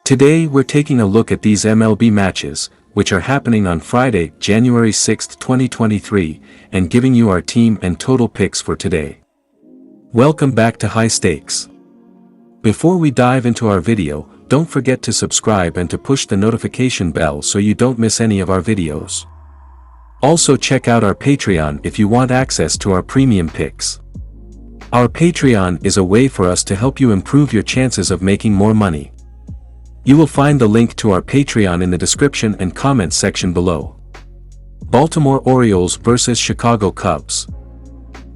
Today we're taking a look at these MLB matches, which are happening on Friday, January 6, 2023, and giving you our team and total picks for today. Welcome back to High Stakes. Before we dive into our video, don't forget to subscribe and to push the notification bell so you don't miss any of our videos. Also check out our Patreon if you want access to our premium picks. Our Patreon is a way for us to help you improve your chances of making more money. You will find the link to our Patreon in the description and comments section below. Baltimore Orioles vs Chicago Cubs.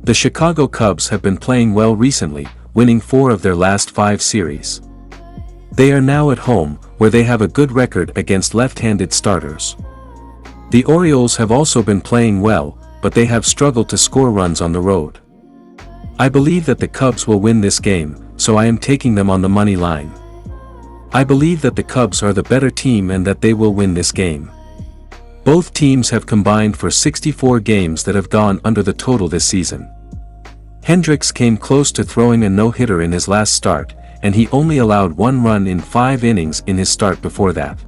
The Chicago Cubs have been playing well recently, winning 4 of their last 5 series. They are now at home, where they have a good record against left-handed starters. The Orioles have also been playing well, but they have struggled to score runs on the road. I believe that the Cubs will win this game, so I am taking them on the money line. I believe that the Cubs are the better team and that they will win this game. Both teams have combined for 64 games that have gone under the total this season. Hendricks came close to throwing a no-hitter in his last start, and he only allowed 1 run in 5 innings in his start before that.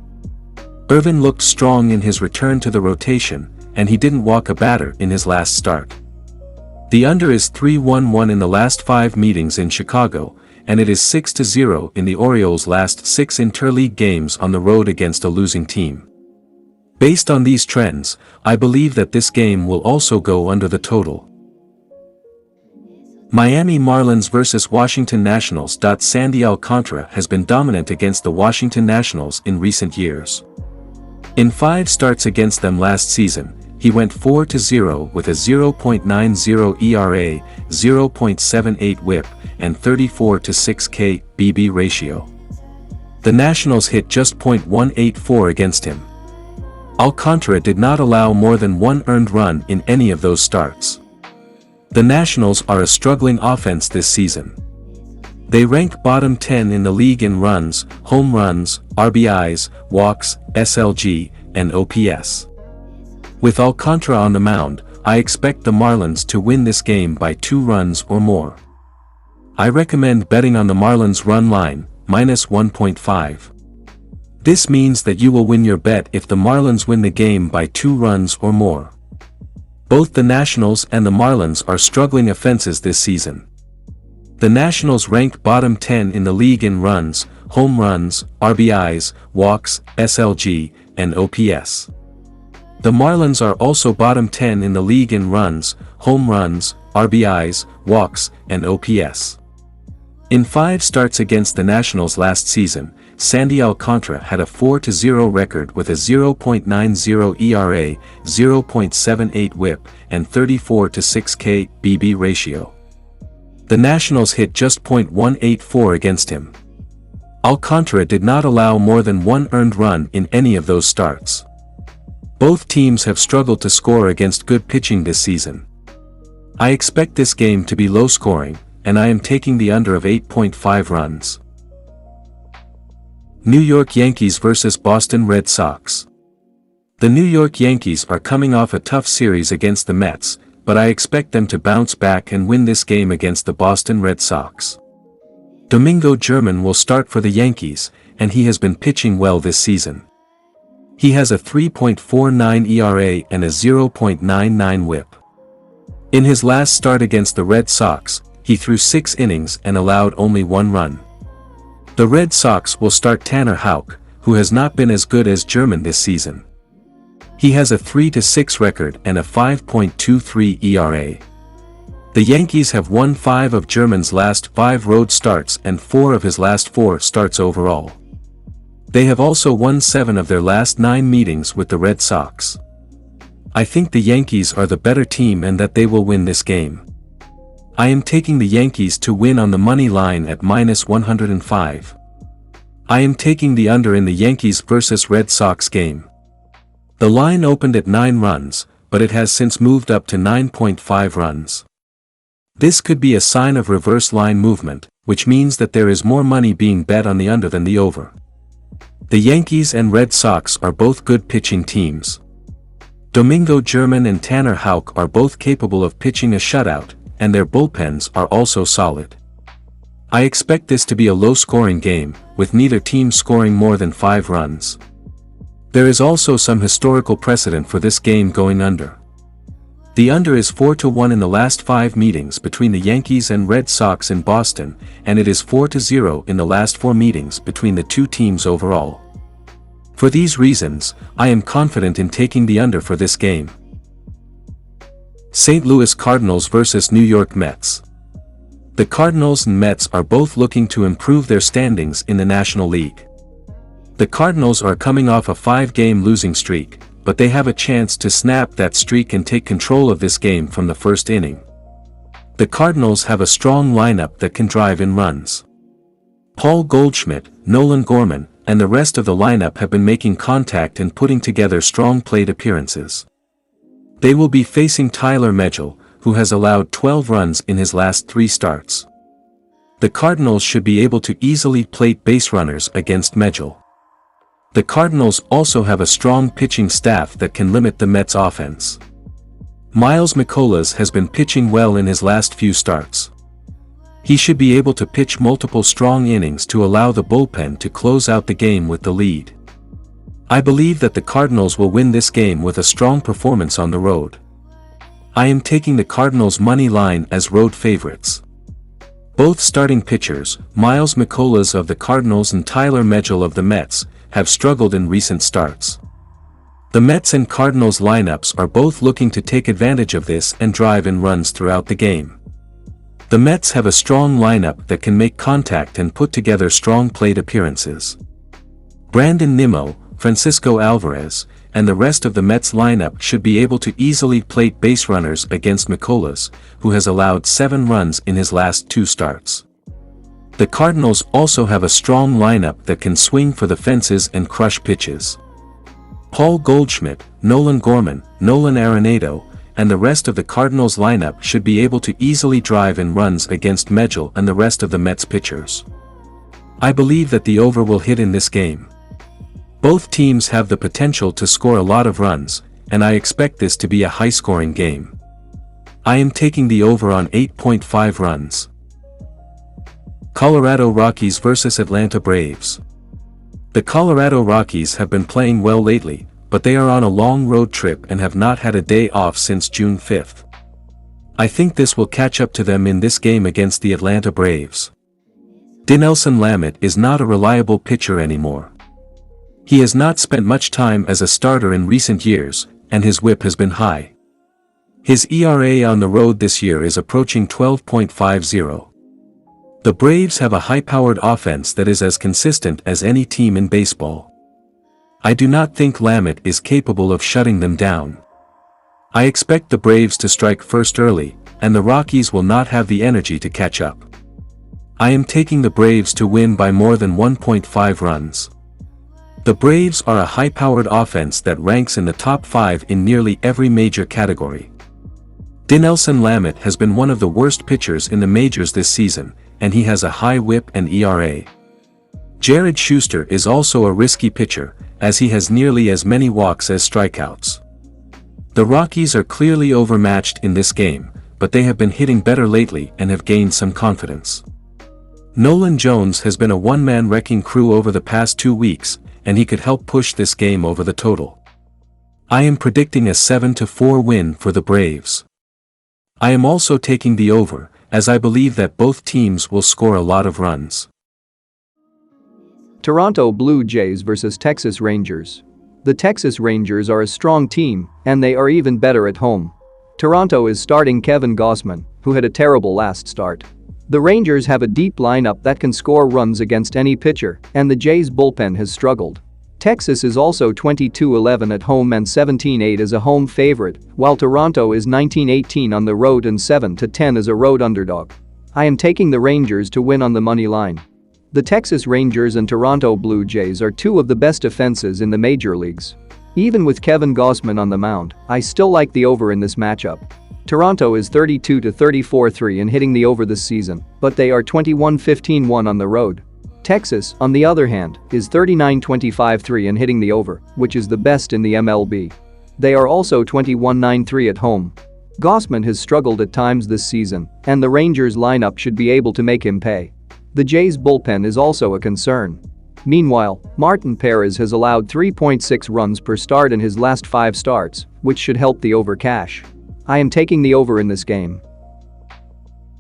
Irvin looked strong in his return to the rotation, and he didn't walk a batter in his last start. The under is 3-1-1 in the last 5 meetings in Chicago, and it is 6-0 in the Orioles' last 6 interleague games on the road against a losing team. Based on these trends, I believe that this game will also go under the total. Miami Marlins vs Washington Nationals. Sandy Alcantara has been dominant against the Washington Nationals in recent years. In 5 starts against them last season, he went 4-0 with a 0.90 ERA, 0.78 WHIP, and 34-6 BB ratio. The Nationals hit just .184 against him. Alcantara did not allow more than 1 earned run in any of those starts. The Nationals are a struggling offense this season. They rank bottom 10 in the league in runs, home runs, RBIs, walks, SLG, and OPS. With Alcantara on the mound, I expect the Marlins to win this game by 2 runs or more. I recommend betting on the Marlins run line, -1.5. This means that you will win your bet if the Marlins win the game by 2 runs or more. Both the Nationals and the Marlins are struggling offenses this season. The Nationals rank bottom 10 in the league in runs, home runs, RBIs, walks, SLG, and OPS. The Marlins are also bottom 10 in the league in runs, home runs, RBIs, walks, and OPS. In 5 starts against the Nationals last season, Sandy Alcantara had a 4-0 record with a 0.90 ERA, 0.78 WHIP, and 34-6 BB ratio. The Nationals hit just .184 against him. Alcantara did not allow more than 1 earned run in any of those starts. Both teams have struggled to score against good pitching this season. I expect this game to be low scoring, and I am taking the under of 8.5 runs. New York Yankees vs Boston Red Sox. The New York Yankees are coming off a tough series against the Mets, but I expect them to bounce back and win this game against the Boston Red Sox. Domingo German will start for the Yankees, and he has been pitching well this season. He has a 3.49 ERA and a 0.99 WHIP. In his last start against the Red Sox, he threw 6 innings and allowed only 1 run. The Red Sox will start Tanner Houck, who has not been as good as German this season. He has a 3-6 record and a 5.23 ERA. The Yankees have won 5 of German's last 5 road starts and 4 of his last 4 starts overall. They have also won 7 of their last 9 meetings with the Red Sox. I think the Yankees are the better team and that they will win this game. I am taking the Yankees to win on the money line at -105. I am taking the under in the Yankees vs Red Sox game. The line opened at 9 runs, but it has since moved up to 9.5 runs. This could be a sign of reverse line movement, which means that there is more money being bet on the under than the over. The Yankees and Red Sox are both good pitching teams. Domingo German and Tanner Houck are both capable of pitching a shutout, and their bullpens are also solid. I expect this to be a low-scoring game, with neither team scoring more than 5 runs. There is also some historical precedent for this game going under. The under is 4-1 in the last 5 meetings between the Yankees and Red Sox in Boston, and it is 4-0 in the last 4 meetings between the two teams overall. For these reasons, I am confident in taking the under for this game. St. Louis Cardinals vs. New York Mets. The Cardinals and Mets are both looking to improve their standings in the National League. The Cardinals are coming off a 5-game losing streak, but they have a chance to snap that streak and take control of this game from the first inning. The Cardinals have a strong lineup that can drive in runs. Paul Goldschmidt, Nolan Gorman, and the rest of the lineup have been making contact and putting together strong plate appearances. They will be facing Tyler Megill, who has allowed 12 runs in his last 3 starts. The Cardinals should be able to easily plate base runners against Megill. The Cardinals also have a strong pitching staff that can limit the Mets' offense. Miles McCollough has been pitching well in his last few starts. He should be able to pitch multiple strong innings to allow the bullpen to close out the game with the lead. I believe that the Cardinals will win this game with a strong performance on the road. I am taking the Cardinals' money line as road favorites. Both starting pitchers, Miles McCollough of the Cardinals and Tyler Megill of the Mets, have struggled in recent starts. The Mets and Cardinals lineups are both looking to take advantage of this and drive in runs throughout the game. The Mets have a strong lineup that can make contact and put together strong plate appearances. Brandon Nimmo, Francisco Alvarez, and the rest of the Mets lineup should be able to easily plate base runners against McCollough, who has allowed 7 runs in his last 2 starts. The Cardinals also have a strong lineup that can swing for the fences and crush pitches. Paul Goldschmidt, Nolan Gorman, Nolan Arenado, and the rest of the Cardinals lineup should be able to easily drive in runs against Megill and the rest of the Mets pitchers. I believe that the over will hit in this game. Both teams have the potential to score a lot of runs, and I expect this to be a high-scoring game. I am taking the over on 8.5 runs. Colorado Rockies vs. Atlanta Braves. The Colorado Rockies have been playing well lately, but they are on a long road trip and have not had a day off since June 5th. I think this will catch up to them in this game against the Atlanta Braves. Dinelson Lamet is not a reliable pitcher anymore. He has not spent much time as a starter in recent years, and his whip has been high. His ERA on the road this year is approaching 12.50. The Braves have a high-powered offense that is as consistent as any team in baseball. I do not think Lamet is capable of shutting them down. I expect the Braves to strike first early, and the Rockies will not have the energy to catch up. I am taking the Braves to win by more than 1.5 runs. The Braves are a high-powered offense that ranks in the top 5 in nearly every major category. Dinelson Lamet has been one of the worst pitchers in the majors this season, and he has a high whip and ERA. Jared Schuster is also a risky pitcher, as he has nearly as many walks as strikeouts. The Rockies are clearly overmatched in this game, but they have been hitting better lately and have gained some confidence. Nolan Jones has been a one-man wrecking crew over the past 2 weeks, and he could help push this game over the total. I am predicting a 7-4 win for the Braves. I am also taking the over, as I believe that both teams will score a lot of runs. Toronto Blue Jays vs. Texas Rangers. The Texas Rangers are a strong team, and they are even better at home. Toronto is starting Kevin Gausman, who had a terrible last start. The Rangers have a deep lineup that can score runs against any pitcher, and the Jays' bullpen has struggled. Texas is also 22-11 at home and 17-8 as a home favorite, while Toronto is 19-18 on the road and 7-10 as a road underdog. I am taking the Rangers to win on the money line. The Texas Rangers and Toronto Blue Jays are 2 of the best defenses in the major leagues. Even with Kevin Gausman on the mound, I still like the over in this matchup. Toronto is 32-34-3 in hitting the over this season, but they are 21-15-1 on the road. Texas, on the other hand, is 39-25-3 in hitting the over, which is the best in the MLB. They are also 21-9-3 at home. Gausman has struggled at times this season, and the Rangers lineup should be able to make him pay. The Jays' bullpen is also a concern. Meanwhile, Martin Perez has allowed 3.6 runs per start in his last 5 starts, which should help the over cash. I am taking the over in this game.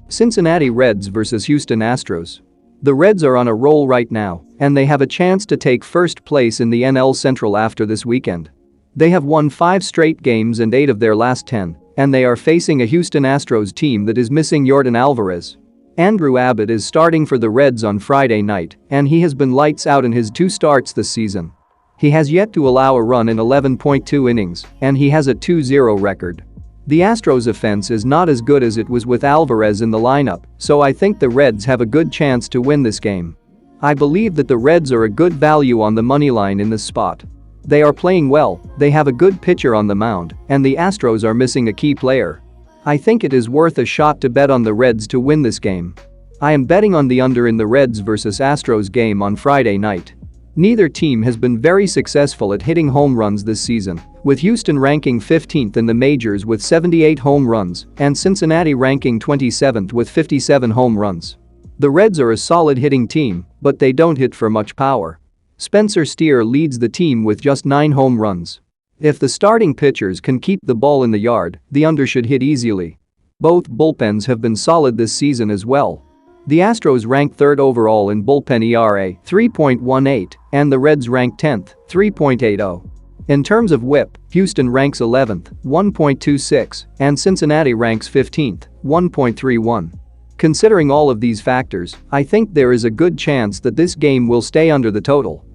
Cincinnati Reds vs Houston Astros. The Reds are on a roll right now, and they have a chance to take first place in the NL Central after this weekend. They have won 5 straight games and 8 of their last 10, and they are facing a Houston Astros team that is missing Yordan Alvarez. Andrew Abbott is starting for the Reds on Friday night, and he has been lights out in his 2 starts this season. He has yet to allow a run in 11.2 innings, and he has a 2-0 record. The Astros' offense is not as good as it was with Alvarez in the lineup, so I think the Reds have a good chance to win this game. I believe that the Reds are a good value on the money line in this spot. They are playing well, they have a good pitcher on the mound, and the Astros are missing a key player. I think it is worth a shot to bet on the Reds to win this game. I am betting on the under in the Reds vs Astros game on Friday night. Neither team has been very successful at hitting home runs this season, with Houston ranking 15th in the majors with 78 home runs and Cincinnati ranking 27th with 57 home runs. The Reds are a solid hitting team, but they don't hit for much power. Spencer Steer leads the team with just 9 home runs. If the starting pitchers can keep the ball in the yard, the under should hit easily. Both bullpens have been solid this season as well. The Astros rank 3rd overall in bullpen ERA, 3.18, and the Reds rank 10th, 3.80. In terms of WHIP, Houston ranks 11th, 1.26, and Cincinnati ranks 15th, 1.31. Considering all of these factors, I think there is a good chance that this game will stay under the total.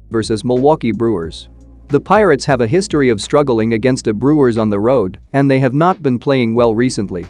Versus Milwaukee Brewers. The Pirates have a history of struggling against the Brewers on the road, and they have not been playing well recently.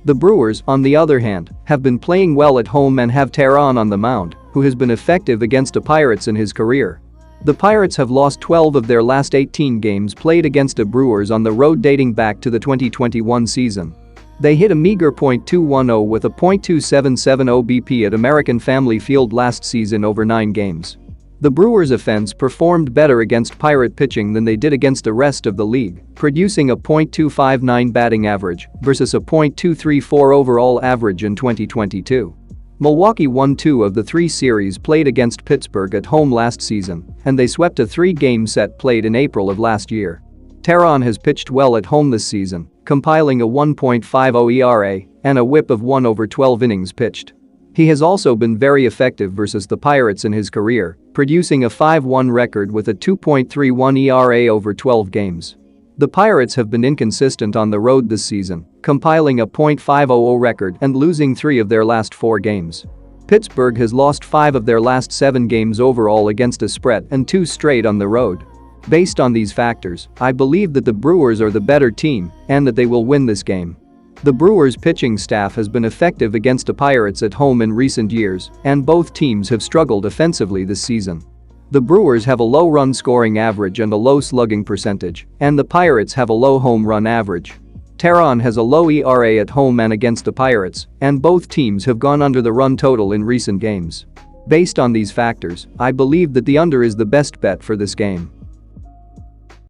The Brewers, on the other hand, have been playing well at home and have Teheran on the mound, who has been effective against the Pirates in his career. The Pirates have lost 12 of their last 18 games played against the Brewers on the road dating back to the 2021 season. They hit a meager .210 with a .277 OBP at American Family Field last season over 9 games. The Brewers' offense performed better against Pirate pitching than they did against the rest of the league, producing a .259 batting average versus a .234 overall average in 2022. Milwaukee won 2 of the 3 series played against Pittsburgh at home last season, and they swept a 3-game set played in April of last year. Teheran has pitched well at home this season, compiling a 1.50 ERA and a WHIP of 1 over 12 innings pitched. He has also been very effective versus the Pirates in his career, producing a 5-1 record with a 2.31 ERA over 12 games. The Pirates have been inconsistent on the road this season, compiling a .500 record and losing 3 of their last 4 games. Pittsburgh has lost 5 of their last 7 games overall against a spread and 2 straight on the road. Based on these factors, I believe that the Brewers are the better team and that they will win this game. The Brewers' pitching staff has been effective against the Pirates at home in recent years, and both teams have struggled offensively this season. The Brewers have a low run scoring average and a low slugging percentage, and the Pirates have a low home run average. Teheran has a low ERA at home and against the Pirates, and both teams have gone under the run total in recent games. Based on these factors, I believe that the under is the best bet for this game.